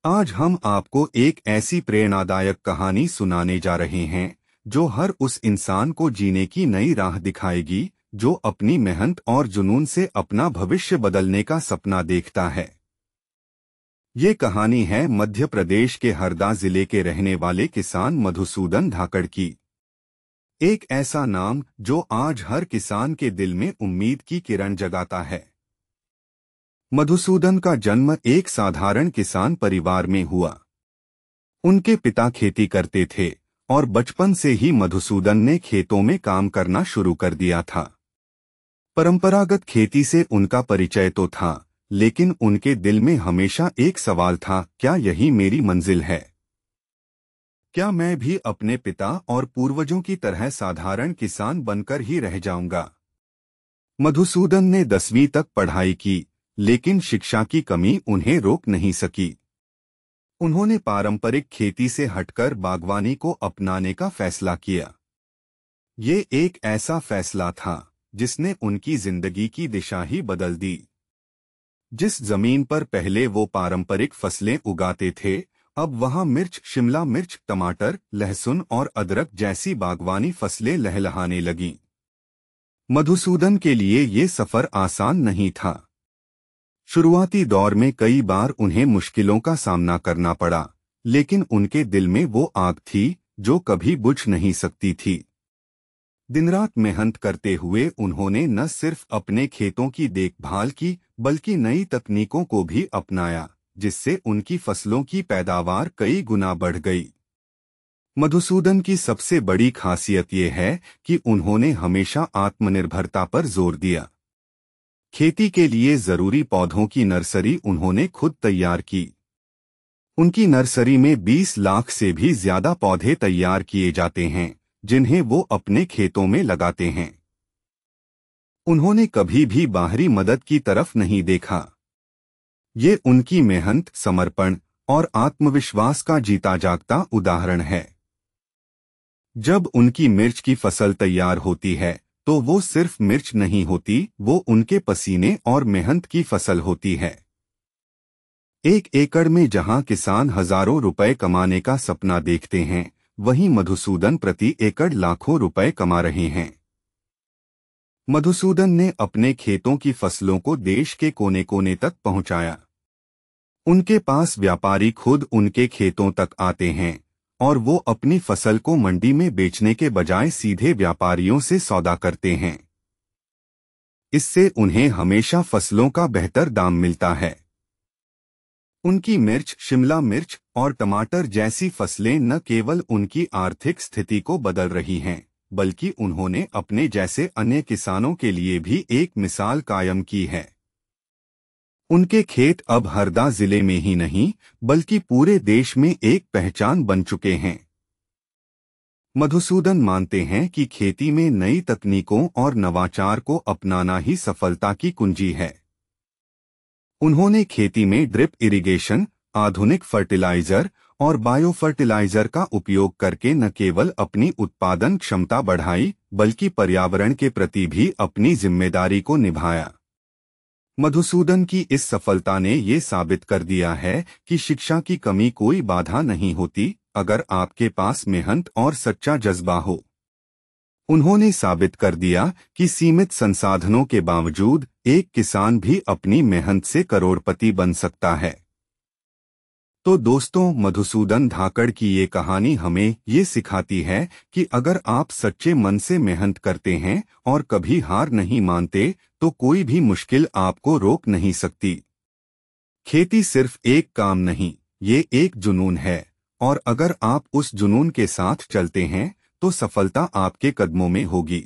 आज हम आपको एक ऐसी प्रेरणादायक कहानी सुनाने जा रहे हैं जो हर उस इंसान को जीने की नई राह दिखाएगी जो अपनी मेहनत और जुनून से अपना भविष्य बदलने का सपना देखता है। ये कहानी है मध्य प्रदेश के हरदा जिले के रहने वाले किसान मधुसूदन धाकड़ की। एक ऐसा नाम जो आज हर किसान के दिल में उम्मीद की किरण जगाता है। मधुसूदन का जन्म एक साधारण किसान परिवार में हुआ। उनके पिता खेती करते थे और बचपन से ही मधुसूदन ने खेतों में काम करना शुरू कर दिया था। परंपरागत खेती से उनका परिचय तो था, लेकिन उनके दिल में हमेशा एक सवाल था, क्या यही मेरी मंजिल है? क्या मैं भी अपने पिता और पूर्वजों की तरह साधारण किसान बनकर ही रह जाऊंगा? मधुसूदन ने 10वीं तक पढ़ाई की, लेकिन शिक्षा की कमी उन्हें रोक नहीं सकी। उन्होंने पारंपरिक खेती से हटकर बागवानी को अपनाने का फैसला किया। ये एक ऐसा फैसला था जिसने उनकी जिंदगी की दिशा ही बदल दी। जिस जमीन पर पहले वो पारंपरिक फसलें उगाते थे, अब वहां मिर्च, शिमला मिर्च, टमाटर, लहसुन और अदरक जैसी बागवानी फसलें लहलहाने लगीं। मधुसूदन के लिए ये सफर आसान नहीं था। शुरुआती दौर में कई बार उन्हें मुश्किलों का सामना करना पड़ा, लेकिन उनके दिल में वो आग थी जो कभी बुझ नहीं सकती थी। दिन रात मेहनत करते हुए उन्होंने न सिर्फ अपने खेतों की देखभाल की, बल्कि नई तकनीकों को भी अपनाया, जिससे उनकी फसलों की पैदावार कई गुना बढ़ गई। मधुसूदन की सबसे बड़ी खासियत ये है कि उन्होंने हमेशा आत्मनिर्भरता पर जोर दिया। खेती के लिए जरूरी पौधों की नर्सरी उन्होंने खुद तैयार की। उनकी नर्सरी में 20 लाख से भी ज्यादा पौधे तैयार किए जाते हैं, जिन्हें वो अपने खेतों में लगाते हैं। उन्होंने कभी भी बाहरी मदद की तरफ नहीं देखा। ये उनकी मेहनत, समर्पण और आत्मविश्वास का जीता जागता उदाहरण है। जब उनकी मिर्च की फसल तैयार होती है, तो वो सिर्फ मिर्च नहीं होती, वो उनके पसीने और मेहनत की फसल होती है। 1 एकड़ में जहां किसान हजारों रुपए कमाने का सपना देखते हैं, वहीं मधुसूदन प्रति एकड़ लाखों रुपए कमा रहे हैं। मधुसूदन ने अपने खेतों की फसलों को देश के कोने कोने तक पहुंचाया। उनके पास व्यापारी खुद उनके खेतों तक आते हैं और वो अपनी फसल को मंडी में बेचने के बजाय सीधे व्यापारियों से सौदा करते हैं। इससे उन्हें हमेशा फसलों का बेहतर दाम मिलता है। उनकी मिर्च, शिमला मिर्च और टमाटर जैसी फसलें न केवल उनकी आर्थिक स्थिति को बदल रही हैं, बल्कि उन्होंने अपने जैसे अन्य किसानों के लिए भी एक मिसाल कायम की है। उनके खेत अब हरदा जिले में ही नहीं, बल्कि पूरे देश में एक पहचान बन चुके हैं। मधुसूदन मानते हैं कि खेती में नई तकनीकों और नवाचार को अपनाना ही सफलता की कुंजी है। उन्होंने खेती में ड्रिप इरिगेशन, आधुनिक फर्टिलाइजर और बायो फर्टिलाइजर का उपयोग करके न केवल अपनी उत्पादन क्षमता बढ़ाई, बल्कि पर्यावरण के प्रति भी अपनी जिम्मेदारी को निभाया। मधुसूदन की इस सफलता ने ये साबित कर दिया है कि शिक्षा की कमी कोई बाधा नहीं होती, अगर आपके पास मेहनत और सच्चा जज्बा हो। उन्होंने साबित कर दिया कि सीमित संसाधनों के बावजूद एक किसान भी अपनी मेहनत से करोड़पति बन सकता है। तो दोस्तों, मधुसूदन धाकड़ की ये कहानी हमें ये सिखाती है कि अगर आप सच्चे मन से मेहनत करते हैं और कभी हार नहीं मानते, तो कोई भी मुश्किल आपको रोक नहीं सकती। खेती सिर्फ एक काम नहीं, ये एक जुनून है, और अगर आप उस जुनून के साथ चलते हैं, तो सफलता आपके कदमों में होगी।